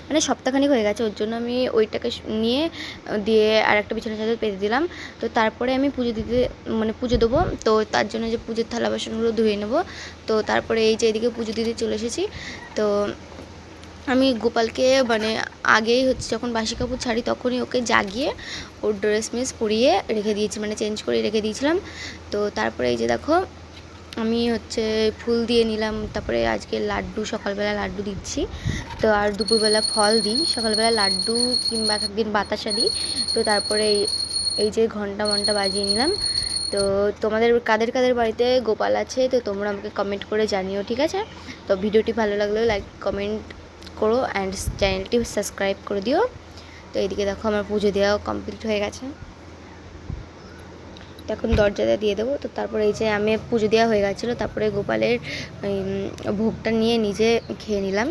মানে সপ্তাহখানিক হয়ে গেছে, ওর জন্য আমি ওইটাকে নিয়ে দিয়ে আর একটা বিছানার চাদর পেতে দিলাম। তো তারপরে আমি পুজো দিতে মানে পুজো দেবো, তো তার জন্য যে পুজোর থালা বাসনগুলো ধুয়ে নেবো। তো তারপরে এই যে এদিকে পুজো দিতে চলে এসেছি। তো আমি গোপালকে মানে আগেই হচ্ছে যখন বাসি কাপড় ছাড়ি তখনই ওকে জাগিয়ে ওর ড্রেস মেস পরিয়ে রেখে দিয়েছি, মানে চেঞ্জ করে রেখে দিয়েছিলাম। তো তারপরে এই যে দেখো আমি হচ্ছে ফুল দিয়ে নিলাম, তারপরে আজকে লাড্ডু সকালবেলা লাড্ডু দিচ্ছি। তো আর দুপুরবেলা ফল দিই, সকালবেলা লাড্ডু কিংবা একদিন বাতাসা দিই। তো তারপরে এই যে ঘন্টা মন্টা বাজিয়ে নিলাম। তো তোমাদের কাদের কাদের বাড়িতে গোপাল আছে তো তোমরা আমাকে কমেন্ট করে জানিও, ঠিক আছে? তো ভিডিওটি ভালো লাগলেও লাইক কমেন্ট করো অ্যান্ড চ্যানেলটি সাবস্ক্রাইব করে দিও। তো এইদিকে দেখো আমার পুজো দেওয়া কমপ্লিট হয়ে গেছে, এখন দরজাটা দিয়ে দেবো। তো তারপরে এই যে আমি পুজো দেওয়া হয়ে গেছিলো, তারপরে গোপালের ভোগটা নিয়ে নিজে খেয়ে নিলাম।